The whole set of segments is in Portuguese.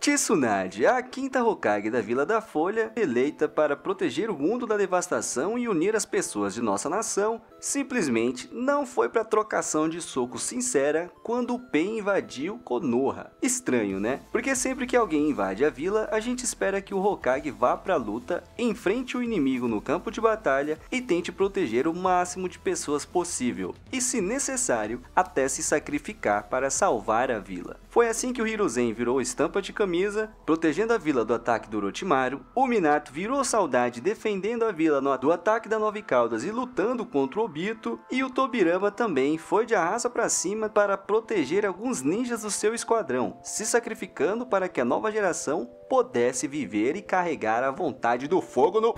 Tsunade, a quinta Hokage da Vila da Folha, eleita para proteger o mundo da devastação e unir as pessoas de nossa nação, simplesmente não foi para trocação de soco sincera quando o Pain invadiu Konoha. Estranho, né? Porque sempre que alguém invade a vila, a gente espera que o Hokage vá pra luta, enfrente o inimigo no campo de batalha e tente proteger o máximo de pessoas possível, e se necessário, até se sacrificar para salvar a vila. Foi assim que o Hiruzen virou estampa de camisa, protegendo a vila do ataque do Orochimaru, o Minato virou saudade defendendo a vila do ataque da Nove Caudas e lutando contra o Obito, e o Tobirama também foi de arrasta pra cima para proteger alguns ninjas do seu esquadrão, se sacrificando para que a nova geração pudesse viver e carregar a vontade do fogo no...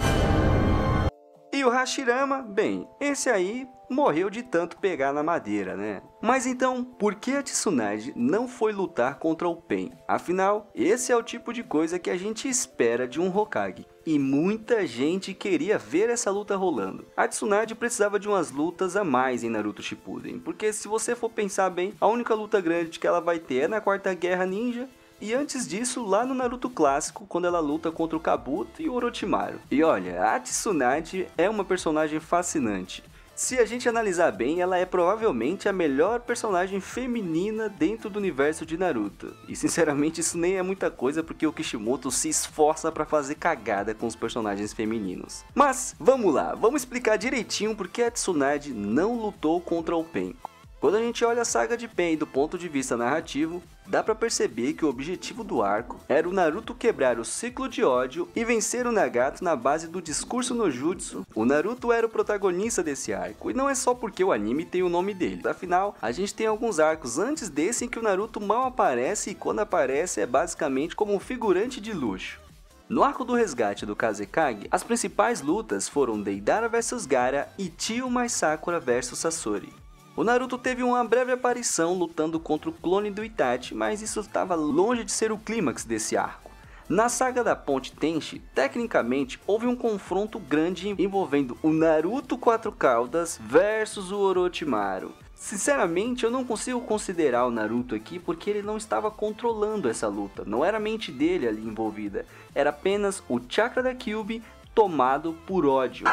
E o Hashirama, bem, esse aí morreu de tanto pegar na madeira, né? Mas então, por que a Tsunade não foi lutar contra o Pain? Afinal, esse é o tipo de coisa que a gente espera de um Hokage. E muita gente queria ver essa luta rolando. A Tsunade precisava de umas lutas a mais em Naruto Shippuden, porque se você for pensar bem, a única luta grande que ela vai ter é na Quarta Guerra Ninja, e antes disso, lá no Naruto clássico, quando ela luta contra o Kabuto e o Orochimaru. E olha, a Tsunade é uma personagem fascinante. Se a gente analisar bem, ela é provavelmente a melhor personagem feminina dentro do universo de Naruto. E sinceramente isso nem é muita coisa, porque o Kishimoto se esforça pra fazer cagada com os personagens femininos. Mas, vamos lá, vamos explicar direitinho porque a Tsunade não lutou contra o Pain. Quando a gente olha a saga de Pain do ponto de vista narrativo, dá pra perceber que o objetivo do arco era o Naruto quebrar o ciclo de ódio e vencer o Nagato na base do discurso no jutsu. O Naruto era o protagonista desse arco, e não é só porque o anime tem o nome dele. Afinal, a gente tem alguns arcos antes desse em que o Naruto mal aparece, e quando aparece é basicamente como um figurante de luxo. No arco do resgate do Kazekage, as principais lutas foram Deidara vs Gaara e Tio mais Sakura vs Sasori. O Naruto teve uma breve aparição lutando contra o clone do Itachi, mas isso estava longe de ser o clímax desse arco. Na saga da Ponte Tenchi, tecnicamente houve um confronto grande envolvendo o Naruto Quatro Caudas versus o Orochimaru. Sinceramente, eu não consigo considerar o Naruto aqui porque ele não estava controlando essa luta, não era a mente dele ali envolvida, era apenas o chakra da Kyuubi tomado por ódio.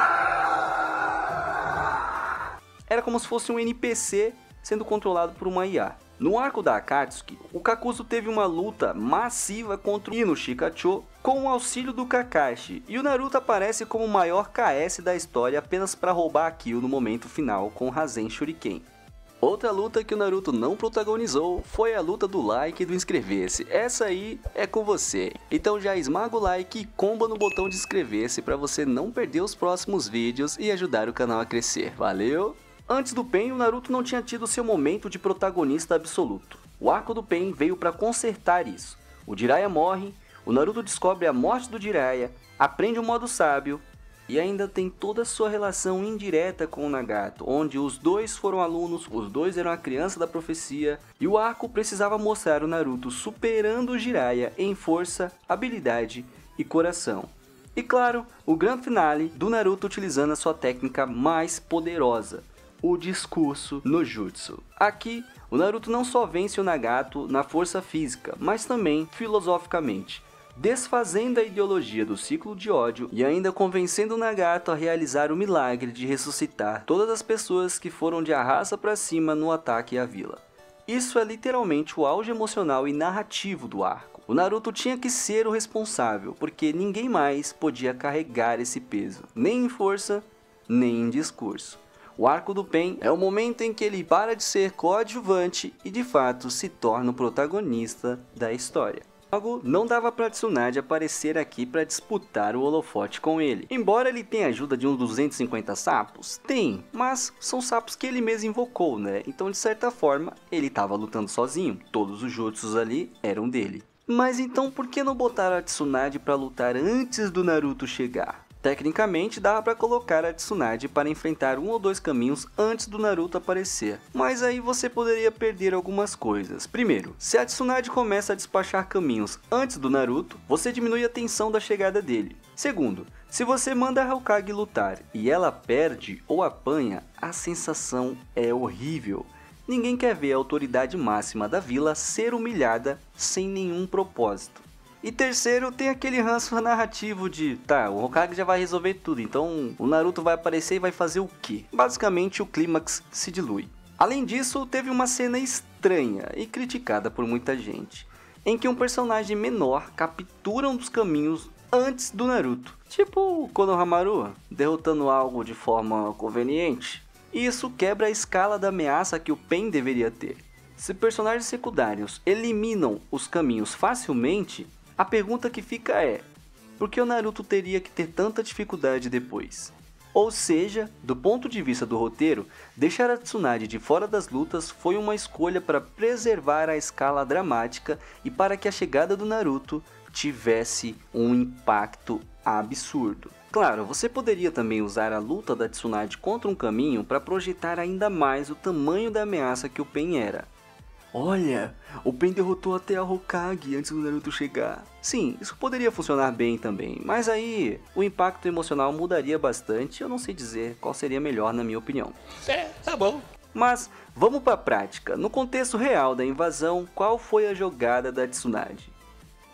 Era como se fosse um NPC sendo controlado por uma IA. No arco da Akatsuki, o Kakuzu teve uma luta massiva contra o Ino Shikacho com o auxílio do Kakashi, e o Naruto aparece como o maior KS da história apenas para roubar a kill no momento final com o Rasen Shuriken. Outra luta que o Naruto não protagonizou foi a luta do like e do inscrever-se. Essa aí é com você. Então já esmaga o like e comba no botão de inscrever-se para você não perder os próximos vídeos e ajudar o canal a crescer. Valeu! Antes do Pain, o Naruto não tinha tido seu momento de protagonista absoluto. O arco do Pain veio para consertar isso. O Jiraiya morre, o Naruto descobre a morte do Jiraiya, aprende o modo sábio e ainda tem toda a sua relação indireta com o Nagato, onde os dois foram alunos, os dois eram a criança da profecia, e o arco precisava mostrar o Naruto superando o Jiraiya em força, habilidade e coração. E claro, o grande finale do Naruto utilizando a sua técnica mais poderosa, o discurso no jutsu. Aqui, o Naruto não só vence o Nagato na força física, mas também filosoficamente, desfazendo a ideologia do ciclo de ódio e ainda convencendo o Nagato a realizar o milagre de ressuscitar todas as pessoas que foram de arrasta pra cima no ataque à vila. Isso é literalmente o auge emocional e narrativo do arco. O Naruto tinha que ser o responsável, porque ninguém mais podia carregar esse peso, nem em força, nem em discurso. O arco do Pain é o momento em que ele para de ser coadjuvante e de fato se torna o protagonista da história. Logo, não dava pra Tsunade aparecer aqui para disputar o holofote com ele. Embora ele tenha a ajuda de uns 250 sapos, tem, mas são sapos que ele mesmo invocou, né? Então de certa forma, ele estava lutando sozinho, todos os jutsus ali eram dele. Mas então por que não botar a Tsunade para lutar antes do Naruto chegar? Tecnicamente dava para colocar a Tsunade para enfrentar um ou dois caminhos antes do Naruto aparecer, mas aí você poderia perder algumas coisas. Primeiro, se a Tsunade começa a despachar caminhos antes do Naruto, você diminui a tensão da chegada dele. Segundo, se você manda a Hokage lutar e ela perde ou apanha, a sensação é horrível. Ninguém quer ver a autoridade máxima da vila ser humilhada sem nenhum propósito. E terceiro, tem aquele ranço narrativo de, tá, o Hokage já vai resolver tudo, então o Naruto vai aparecer e vai fazer o quê? Basicamente o clímax se dilui. Além disso, teve uma cena estranha e criticada por muita gente, em que um personagem menor captura um dos caminhos antes do Naruto, tipo o Konohamaru, derrotando algo de forma conveniente. E isso quebra a escala da ameaça que o Pain deveria ter. Se personagens secundários eliminam os caminhos facilmente, a pergunta que fica é, por que o Naruto teria que ter tanta dificuldade depois? Ou seja, do ponto de vista do roteiro, deixar a Tsunade de fora das lutas foi uma escolha para preservar a escala dramática e para que a chegada do Naruto tivesse um impacto absurdo. Claro, você poderia também usar a luta da Tsunade contra um caminho para projetar ainda mais o tamanho da ameaça que o Pain era. Olha, o Pain derrotou até a Hokage antes do Naruto chegar. Sim, isso poderia funcionar bem também, mas aí o impacto emocional mudaria bastante. Eu não sei dizer qual seria melhor na minha opinião. Tá bom. Mas vamos para a prática. No contexto real da invasão, qual foi a jogada da Tsunade?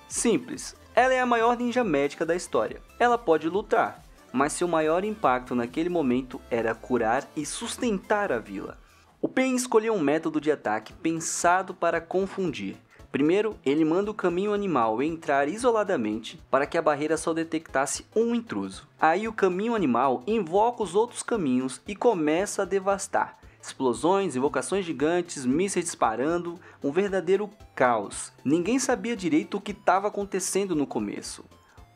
Simples, ela é a maior ninja médica da história. Ela pode lutar, mas seu maior impacto naquele momento era curar e sustentar a vila. O Pain escolheu um método de ataque pensado para confundir. Primeiro, ele manda o caminho animal entrar isoladamente para que a barreira só detectasse um intruso. Aí o caminho animal invoca os outros caminhos e começa a devastar. Explosões, invocações gigantes, mísseis disparando, um verdadeiro caos. Ninguém sabia direito o que estava acontecendo no começo.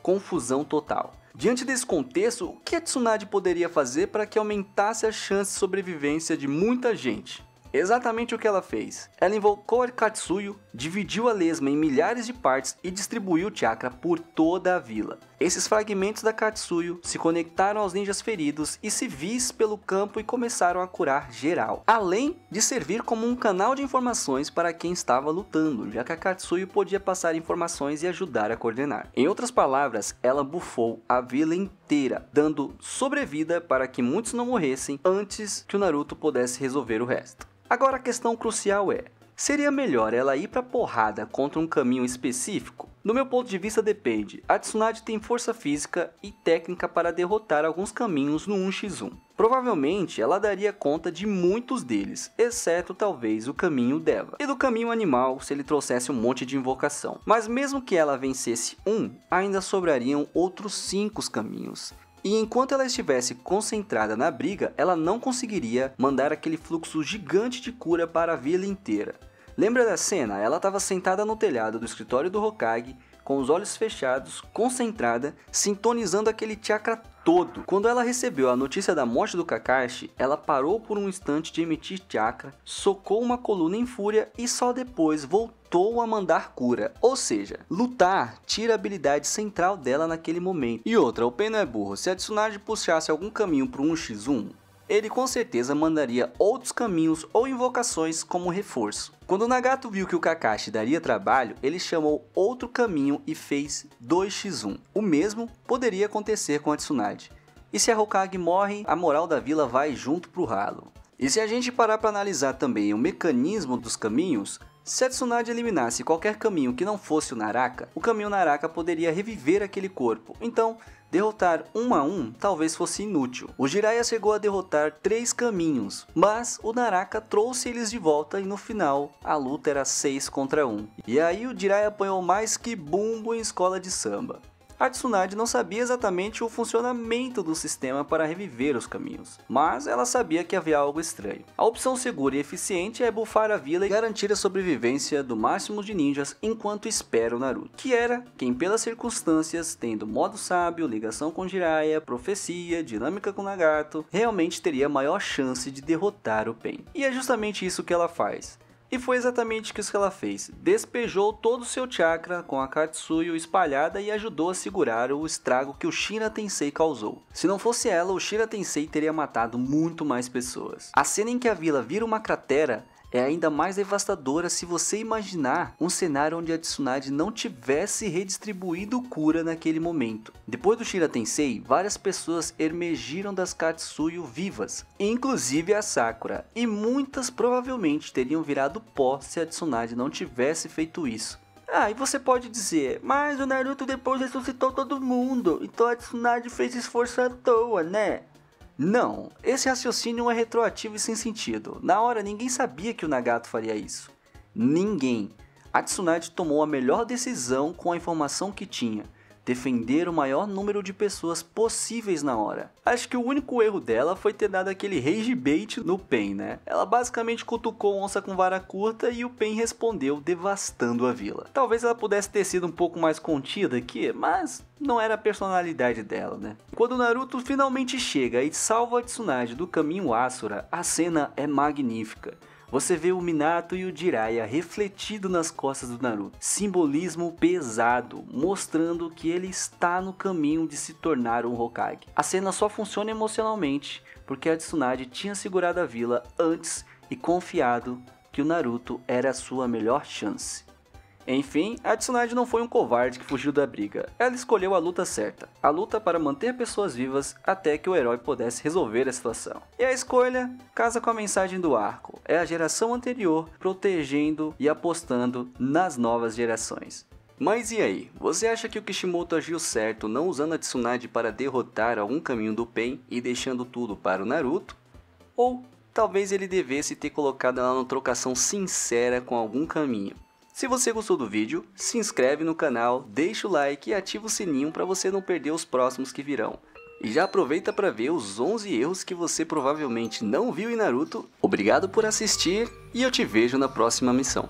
Confusão total. Diante desse contexto, o que a Tsunade poderia fazer para que aumentasse a chance de sobrevivência de muita gente? Exatamente o que ela fez. Ela invocou a Katsuyo, dividiu a lesma em milhares de partes e distribuiu o chakra por toda a vila. Esses fragmentos da Katsuyo se conectaram aos ninjas feridos e civis pelo campo e começaram a curar geral. Além de servir como um canal de informações para quem estava lutando, já que a Katsuyo podia passar informações e ajudar a coordenar. Em outras palavras, ela bufou a vila inteira, dando sobrevida para que muitos não morressem antes que o Naruto pudesse resolver o resto. Agora a questão crucial é, seria melhor ela ir pra porrada contra um caminho específico? Do meu ponto de vista depende, a Tsunade tem força física e técnica para derrotar alguns caminhos no 1x1. Provavelmente ela daria conta de muitos deles, exceto talvez o caminho Deva. E do caminho animal se ele trouxesse um monte de invocação. Mas mesmo que ela vencesse um, ainda sobrariam outros 5 caminhos. E enquanto ela estivesse concentrada na briga, ela não conseguiria mandar aquele fluxo gigante de cura para a vila inteira. Lembra da cena? Ela estava sentada no telhado do escritório do Hokage, com os olhos fechados, concentrada, sintonizando aquele chakra todo. Quando ela recebeu a notícia da morte do Kakashi, ela parou por um instante de emitir chakra, socou uma coluna em fúria e só depois voltou a mandar cura. Ou seja, lutar tira a habilidade central dela naquele momento. E outra, o Pain não é burro. Se a Tsunade puxasse algum caminho para um 1x1, ele com certeza mandaria outros caminhos ou invocações como reforço. Quando o Nagato viu que o Kakashi daria trabalho, ele chamou outro caminho e fez 2x1. O mesmo poderia acontecer com a Tsunade. E se a Hokage morre, a moral da vila vai junto pro ralo. E se a gente parar para analisar também o mecanismo dos caminhos, se a Tsunade eliminasse qualquer caminho que não fosse o Naraka, o caminho Naraka poderia reviver aquele corpo. Então, derrotar 1 a 1 talvez fosse inútil. O Jiraiya chegou a derrotar 3 caminhos, mas o Naraka trouxe eles de volta e no final a luta era 6 contra 1. E aí o Jiraiya apanhou mais que bumbo em escola de samba. A Tsunade não sabia exatamente o funcionamento do sistema para reviver os caminhos, mas ela sabia que havia algo estranho. A opção segura e eficiente é bufar a vila e garantir a sobrevivência do máximo de ninjas enquanto espera o Naruto, que era quem pelas circunstâncias, tendo modo sábio, ligação com Jiraiya, profecia, dinâmica com Nagato, realmente teria maior chance de derrotar o Pain. E é justamente isso que ela faz. E foi exatamente isso que ela fez, despejou todo o seu chakra com a Katsuyo espalhada e ajudou a segurar o estrago que o Shira Tensei causou. Se não fosse ela, o Shira Tensei teria matado muito mais pessoas. A cena em que a vila vira uma cratera é ainda mais devastadora se você imaginar um cenário onde a Tsunade não tivesse redistribuído cura naquele momento. Depois do Shira Tensei, várias pessoas emergiram das Katsuyo vivas, inclusive a Sakura, e muitas provavelmente teriam virado pó se a Tsunade não tivesse feito isso. E você pode dizer, mas o Naruto depois ressuscitou todo mundo, então a Tsunade fez esforço à toa, né? Não, esse raciocínio é retroativo e sem sentido. Na hora ninguém sabia que o Nagato faria isso. Ninguém. A Tsunade tomou a melhor decisão com a informação que tinha. Defender o maior número de pessoas possíveis na hora. Acho que o único erro dela foi ter dado aquele rage bait no Pain, né? Ela basicamente cutucou onça com vara curta e o Pain respondeu devastando a vila. Talvez ela pudesse ter sido um pouco mais contida aqui, mas não era a personalidade dela, né? Quando o Naruto finalmente chega e salva a Tsunade do caminho Asura, a cena é magnífica. Você vê o Minato e o Jiraiya refletido nas costas do Naruto. Simbolismo pesado, mostrando que ele está no caminho de se tornar um Hokage. A cena só funciona emocionalmente porque a Tsunade tinha segurado a vila antes e confiado que o Naruto era a sua melhor chance. Enfim, a Tsunade não foi um covarde que fugiu da briga. Ela escolheu a luta certa. A luta para manter pessoas vivas até que o herói pudesse resolver a situação. E a escolha casa com a mensagem do arco. É a geração anterior protegendo e apostando nas novas gerações. Mas e aí? Você acha que o Kishimoto agiu certo não usando a Tsunade para derrotar algum caminho do Pain e deixando tudo para o Naruto? Ou talvez ele devesse ter colocado ela numa trocação sincera com algum caminho? Se você gostou do vídeo, se inscreve no canal, deixa o like e ativa o sininho para você não perder os próximos que virão. E já aproveita para ver os 11 erros que você provavelmente não viu em Naruto. Obrigado por assistir e eu te vejo na próxima missão.